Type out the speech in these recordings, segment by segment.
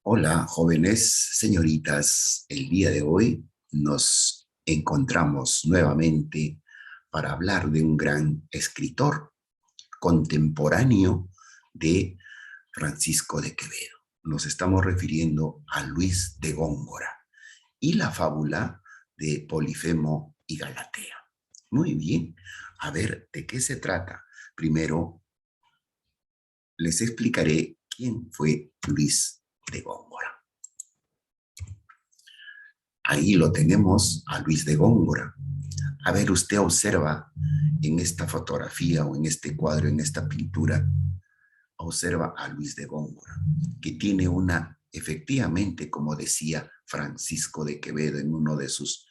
Hola, jóvenes, señoritas. El día de hoy nos encontramos nuevamente para hablar de un gran escritor contemporáneo de Francisco de Quevedo. Nos estamos refiriendo a Luis de Góngora y la fábula de Polifemo y Galatea. Muy bien, a ver, ¿de qué se trata? Primero les explicaré quién fue Luis de Góngora. Ahí lo tenemos a Luis de Góngora. A ver, usted observa en esta fotografía o en este cuadro, en esta pintura, observa a Luis de Góngora, que tiene efectivamente, como decía Francisco de Quevedo en uno de sus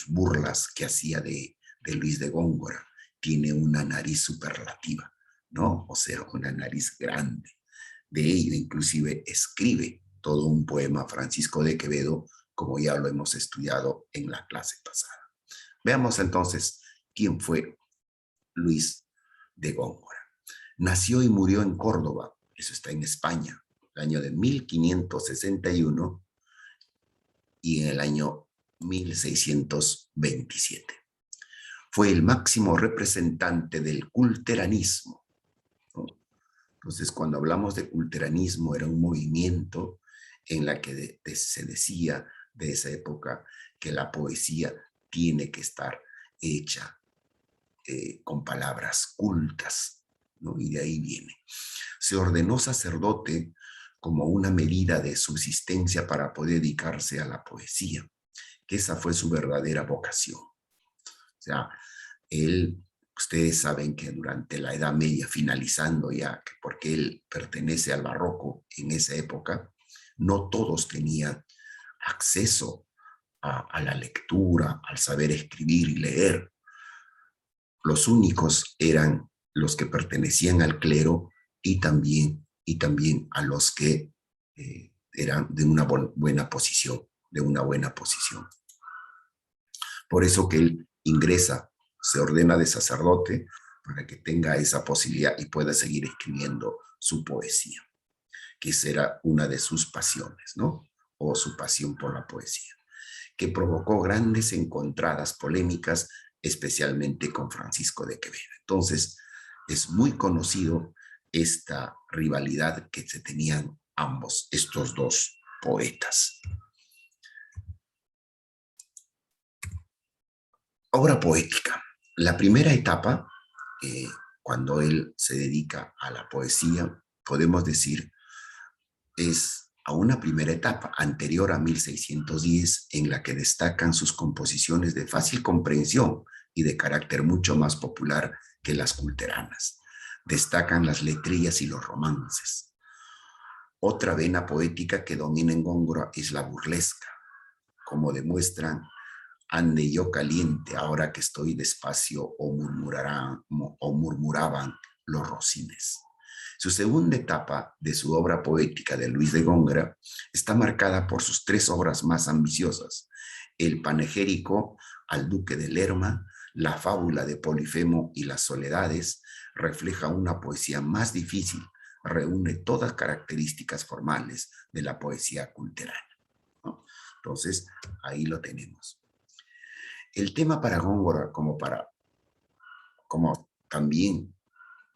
burlas que hacía de Luis de Góngora, tiene una nariz superlativa, ¿no? O sea, una nariz grande. De ello, inclusive, escribe todo un poema Francisco de Quevedo, como ya lo hemos estudiado en la clase pasada. Veamos entonces quién fue Luis de Góngora. Nació y murió en Córdoba, eso está en España, el año de 1561 y en el año 1627. Fue el máximo representante del culteranismo, ¿no? Entonces, cuando hablamos de culteranismo, era un movimiento en la que se decía de esa época que la poesía tiene que estar hecha con palabras cultas, ¿no? Y de ahí viene. Se ordenó sacerdote como una medida de subsistencia para poder dedicarse a la poesía, que esa fue su verdadera vocación. O sea, ustedes saben que durante la Edad Media, finalizando ya, porque él pertenece al barroco en esa época, no todos tenían acceso a la lectura, al saber escribir y leer. Los únicos eran los que pertenecían al clero y también a los que eran de una buena posición, de una buena posición. Por eso que él ingresa, se ordena de sacerdote para que tenga esa posibilidad y pueda seguir escribiendo su poesía, que esa era una de sus pasiones, ¿no? O su pasión por la poesía, que provocó grandes encontradas polémicas, especialmente con Francisco de Quevedo. Entonces, es muy conocido esta rivalidad que se tenían ambos, estos dos poetas. Obra poética. La primera etapa, cuando él se dedica a la poesía, podemos decir, es a una primera etapa anterior a 1610 en la que destacan sus composiciones de fácil comprensión y de carácter mucho más popular que las culteranas. Destacan las letrillas y los romances. Otra vena poética que domina en Góngora es la burlesca, como demuestran ande yo caliente ahora que estoy despacio o murmuraban los rocines. Su segunda etapa de su obra poética de Luis de Góngora está marcada por sus tres obras más ambiciosas: el panegírico al duque de Lerma, la fábula de Polifemo y las soledades. Refleja una poesía más difícil, reúne todas características formales de la poesía cultural, ¿no? Entonces, ahí lo tenemos. El tema para Góngora, como también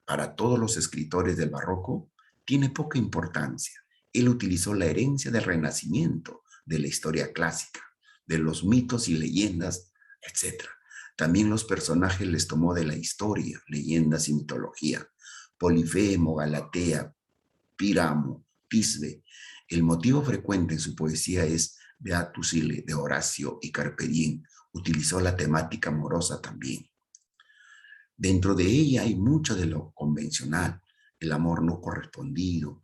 para todos los escritores del barroco, tiene poca importancia. Él utilizó la herencia del Renacimiento, de la historia clásica, de los mitos y leyendas, etc. También los personajes les tomó de la historia, leyendas y mitología. Polifemo, Galatea, Píramo, Tisbe. El motivo frecuente en su poesía es Beatus Ille de Horacio y Carpe Diem. Utilizó la temática amorosa también. Dentro de ella hay mucho de lo convencional: el amor no correspondido,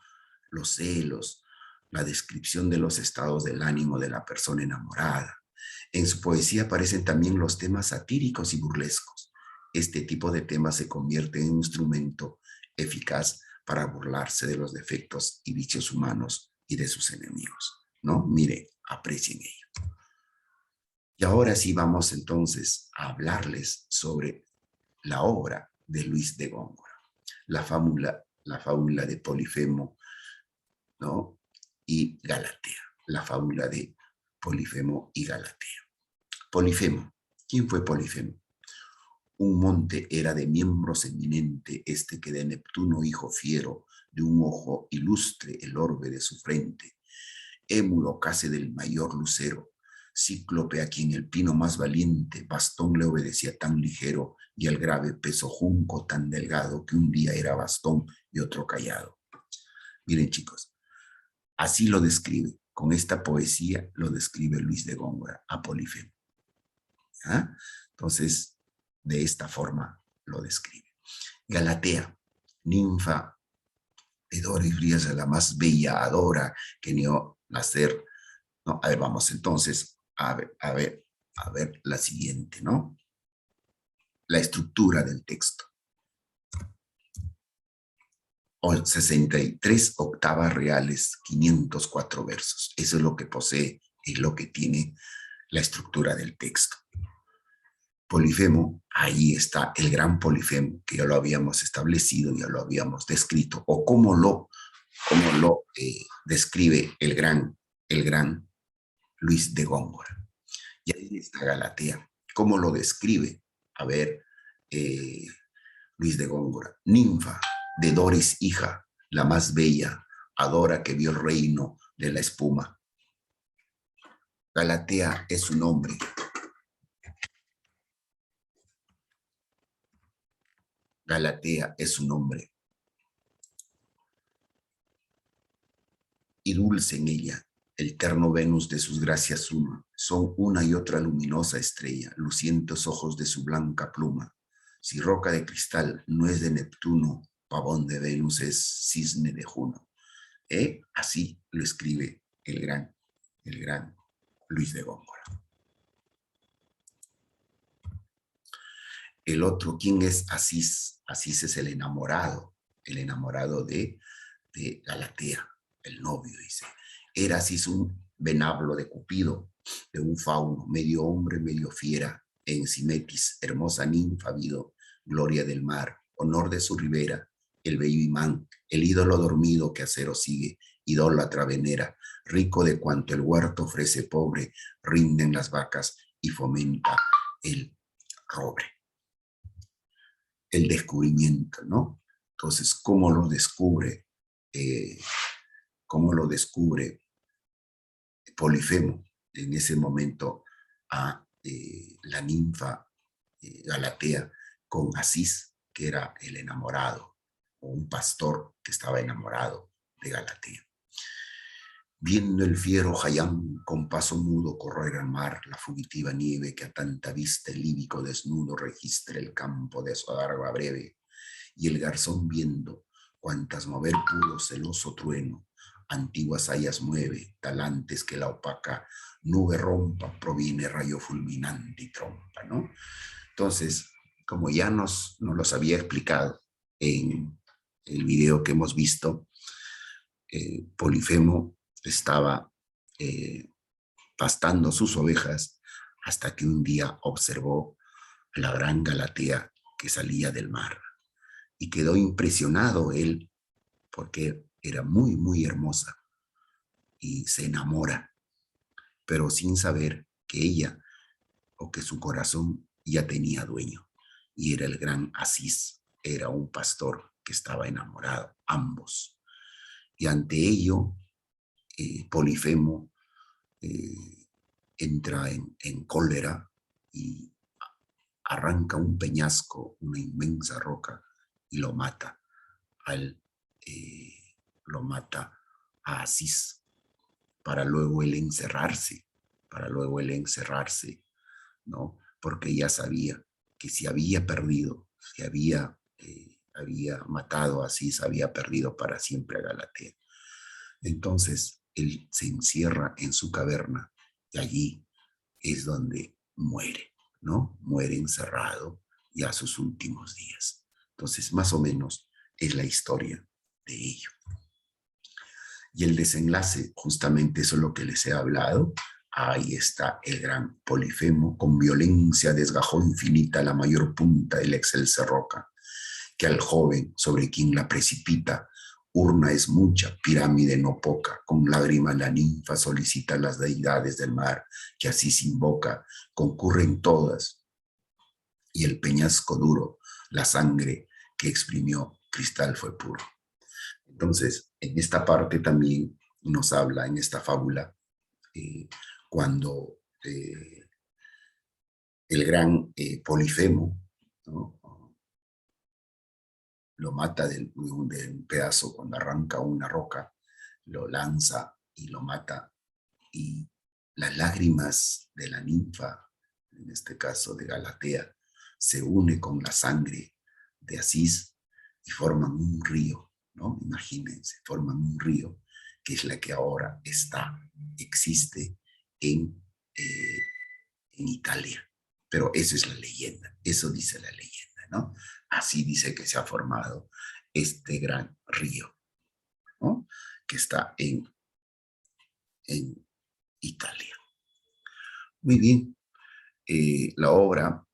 los celos, la descripción de los estados del ánimo de la persona enamorada. En su poesía aparecen también los temas satíricos y burlescos. Este tipo de temas se convierte en un instrumento eficaz para burlarse de los defectos y vicios humanos y de sus enemigos, ¿no? Mire, aprecien ello. Y ahora sí vamos entonces a hablarles sobre la obra de Luis de Góngora, la fábula de Polifemo, ¿no? y Galatea, la fábula de Polifemo y Galatea. Polifemo, ¿quién fue Polifemo? Un monte era de miembros eminente, este que de Neptuno hijo fiero, de un ojo ilustre el orbe de su frente, émulo case del mayor lucero, cíclope a quien el pino más valiente, bastón le obedecía tan ligero, y al grave peso junco tan delgado, que un día era bastón y otro callado. Miren chicos, así lo describe, con esta poesía lo describe Luis de Góngora a Polifemo. ¿Ah? Entonces, de esta forma lo describe. Galatea, ninfa hedora y fría, la más bella, adora, que vio nacer. ¿No? A ver, vamos entonces a ver la siguiente, ¿no? La estructura del texto. 63 octavas reales, 504 versos. Eso es lo que posee, es lo que tiene la estructura del texto. Polifemo, ahí está el gran Polifemo, que ya lo habíamos establecido, ya lo habíamos descrito, o cómo lo describe el gran Luis de Góngora. Y ahí está Galatea. ¿Cómo lo describe? A ver, Luis de Góngora. Ninfa, de Doris hija, la más bella, adora que vio el reino de la espuma. Galatea es su nombre. Galatea es su nombre. Y dulce en ella, el terno Venus de sus gracias suma, son una y otra luminosa estrella, lucientes ojos de su blanca pluma. Si roca de cristal no es de Neptuno, pavón de Venus es cisne de Juno. Así lo escribe el gran Luis de Góngora. El otro, ¿quién es Asís? Asís es el enamorado de Galatea, el novio, dice. Era Asís un venablo de Cupido, de un fauno, medio hombre, medio fiera, en Simetis, hermosa ninfa vido, gloria del mar, honor de su ribera, el bello imán, el ídolo dormido que acero sigue, idólatra venera, rico de cuanto el huerto ofrece pobre, rinden las vacas y fomenta el robre. El descubrimiento, ¿no? Entonces, ¿cómo lo descubre? ¿Cómo lo descubre Polifemo en ese momento a la ninfa Galatea con Asís, que era el enamorado, o un pastor que estaba enamorado de Galatea? Viendo el fiero Jayán con paso mudo correr al mar la fugitiva nieve que a tanta vista el líbico desnudo registra el campo de su barba breve, y el garzón viendo cuantas mover pudo celoso trueno, antiguas hayas mueve, talantes que la opaca nube rompa, proviene rayo fulminante y trompa, ¿no? Entonces, como ya nos los había explicado en el video que hemos visto, Polifemo estaba pastando sus ovejas hasta que un día observó a la gran Galatea que salía del mar y quedó impresionado él porque era muy, muy hermosa y se enamora, pero sin saber que ella o que su corazón ya tenía dueño y era el gran Asís, era un pastor que estaba enamorado, ambos. Y ante ello, Polifemo entra en cólera y arranca un peñasco, una inmensa roca, y lo mata a Asís, para luego él encerrarse, ¿no? Porque ya sabía que si había perdido, si había matado a Asís, había perdido para siempre a Galatea. Entonces él se encierra en su caverna y allí es donde muere, ¿no? Muere encerrado ya sus últimos días. Entonces, más o menos es la historia de ello. Y el desenlace, justamente eso es lo que les he hablado. Ahí está el gran Polifemo, con violencia desgajó infinita la mayor punta de la excelsa roca, que al joven sobre quien la precipita, Urna es mucha, pirámide no poca, con lágrimas la ninfa solicita a las deidades del mar, que así se invoca, concurren todas, y el peñasco duro, la sangre que exprimió, cristal fue puro. Entonces, en esta parte también nos habla, en esta fábula, cuando el gran Polifemo, ¿no?, lo mata de un pedazo cuando arranca una roca, lo lanza y lo mata, y las lágrimas de la ninfa, en este caso de Galatea, se une con la sangre de Asís y forman un río, ¿no? Imagínense, forman un río que es la que ahora existe en, eh, en Italia. Pero esa es la leyenda, eso dice la leyenda, ¿no? Así dice que se ha formado este gran río, ¿no?, que está en Italia. Muy bien, la obra,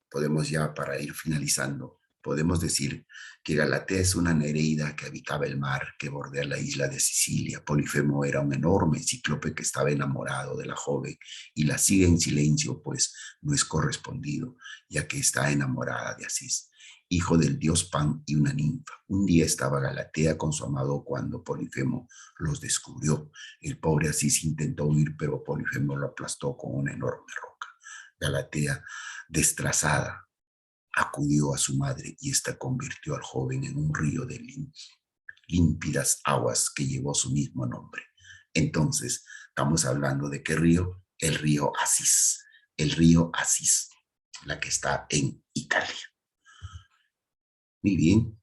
podemos ya para ir finalizando, podemos decir que Galatea es una nereida que habitaba el mar que bordea la isla de Sicilia. Polifemo era un enorme cíclope que estaba enamorado de la joven y la sigue en silencio, pues no es correspondido, ya que está enamorada de Asís, hijo del dios Pan y una ninfa. Un día estaba Galatea con su amado cuando Polifemo los descubrió. El pobre Asís intentó huir, pero Polifemo lo aplastó con una enorme roca. Galatea, destrazada, acudió a su madre y ésta convirtió al joven en un río de límpidas aguas que llevó su mismo nombre. Entonces, estamos hablando de qué río, el río Asís, la que está en Italia. Muy bien,